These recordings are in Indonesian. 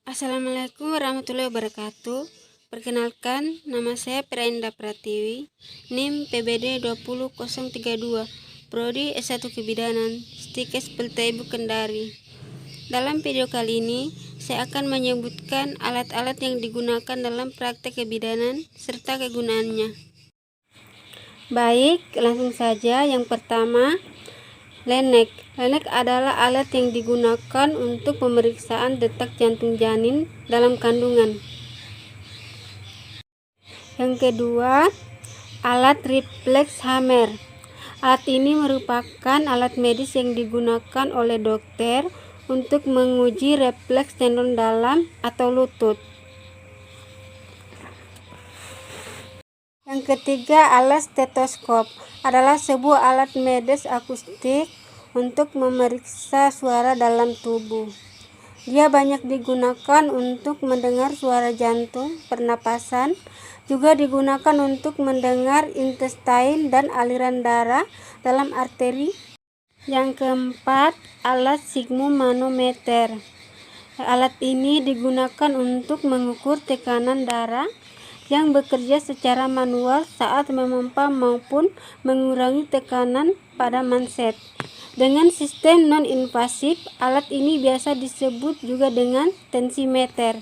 Assalamualaikum warahmatullahi wabarakatuh. Perkenalkan, nama saya Perainda Pratiwi, NIM PBD 20032, Prodi S1 Kebidanan, Stikes Peltaibu Kendari. Dalam video kali ini, saya akan menyebutkan alat-alat yang digunakan dalam praktek kebidanan serta kegunaannya. Baik, langsung saja. Yang pertama, Lenek. Lenek adalah alat yang digunakan untuk pemeriksaan detak jantung janin dalam kandungan. Yang kedua, alat reflex hammer. Alat ini merupakan alat medis yang digunakan oleh dokter untuk menguji refleks tendon dalam atau lutut. Yang ketiga, alat stetoskop adalah sebuah alat medis akustik untuk memeriksa suara dalam tubuh. Dia banyak digunakan untuk mendengar suara jantung, pernapasan, juga digunakan untuk mendengar intestine dan aliran darah dalam arteri. Yang keempat, alat sigmomanometer. Alat ini digunakan untuk mengukur tekanan darah yang bekerja secara manual saat memompa maupun mengurangi tekanan pada manset. Dengan sistem non-invasif, alat ini biasa disebut juga dengan tensimeter.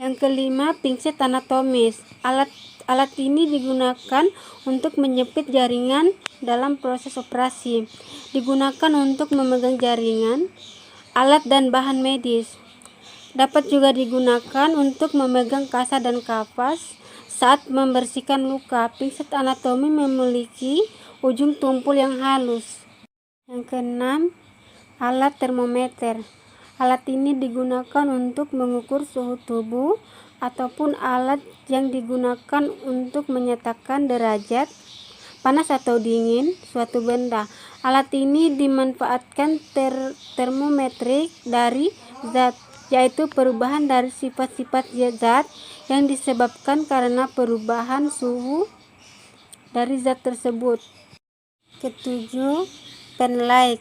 Yang kelima, pinset anatomis. Alat ini digunakan untuk menjepit jaringan dalam proses operasi. Digunakan untuk memegang jaringan, alat dan bahan medis. Dapat juga digunakan untuk memegang kasa dan kapas saat membersihkan luka. Pinset anatomi memiliki ujung tumpul yang halus. Yang keenam, alat termometer. Alat ini digunakan untuk mengukur suhu tubuh ataupun alat yang digunakan untuk menyatakan derajat panas atau dingin suatu benda. Alat ini dimanfaatkan termometrik dari zat, yaitu perubahan dari sifat-sifat zat yang disebabkan karena perubahan suhu dari zat tersebut. Ketujuh, penlight.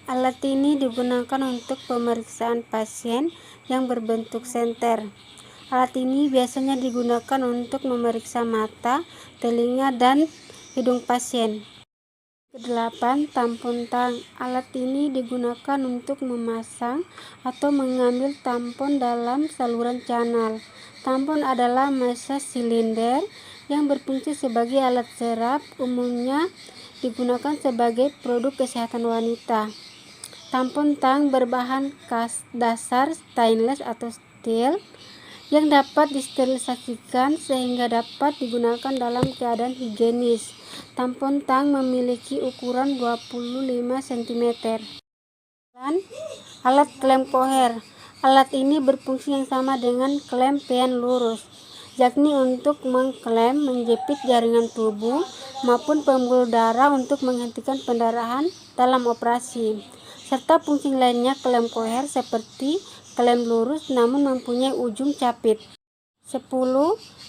Alat ini digunakan untuk pemeriksaan pasien yang berbentuk senter. Alat ini biasanya digunakan untuk memeriksa mata, telinga, dan hidung pasien. Kedelapan, tampon tang. Alat ini digunakan untuk memasang atau mengambil tampon dalam saluran canal. Tampon adalah massa silinder yang berfungsi sebagai alat serap, umumnya digunakan sebagai produk kesehatan wanita. Tampon tang berbahan dasar stainless atau steel yang dapat disterilisasikan sehingga dapat digunakan dalam keadaan higienis. Tampon tang memiliki ukuran 25 cm. Alat klem Koher. Alat ini berfungsi yang sama dengan klem pean lurus, yakni untuk mengklem, menjepit jaringan tubuh maupun pembuluh darah untuk menghentikan pendarahan dalam operasi. Serta fungsi lainnya klem Koher seperti klem lurus namun mempunyai ujung capit. 10.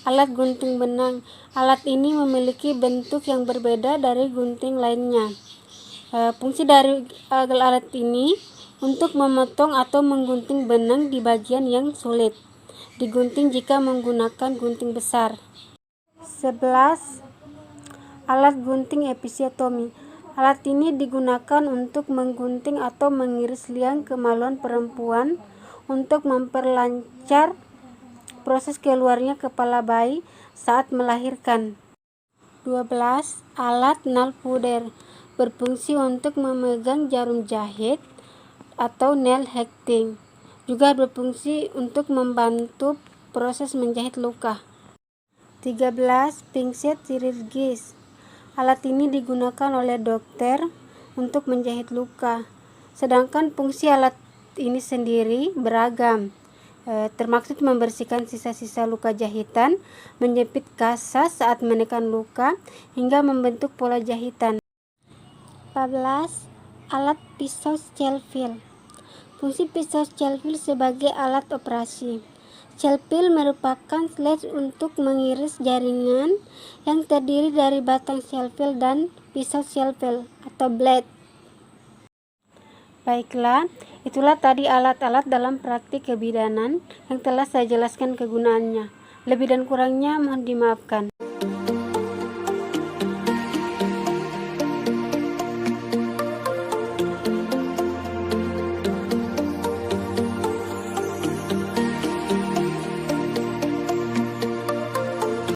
Alat gunting benang. Alat ini memiliki bentuk yang berbeda dari gunting lainnya. Fungsi dari alat ini untuk memotong atau menggunting benang di bagian yang sulit digunting jika menggunakan gunting besar. 11. Alat gunting episiotomi. Alat ini digunakan untuk menggunting atau mengiris liang kemaluan perempuan untuk memperlancar proses keluarnya kepala bayi saat melahirkan. 12. Alat nail puder. Berfungsi untuk memegang jarum jahit atau nail hacking. Juga berfungsi untuk membantu proses menjahit luka. 13. Pinset chirurgis. Alat ini digunakan oleh dokter untuk menjahit luka. Sedangkan fungsi alat ini sendiri beragam, termaksud membersihkan sisa-sisa luka jahitan, menjepit kasa saat menekan luka, hingga membentuk pola jahitan. 14. Alat pisau scalpel. Fungsi pisau scalpel sebagai alat operasi. Scalpel merupakan slice untuk mengiris jaringan yang terdiri dari batang scalpel dan pisau scalpel atau blade. Baiklah, itulah tadi alat-alat dalam praktik kebidanan yang telah saya jelaskan kegunaannya. Lebih dan kurangnya mohon dimaafkan.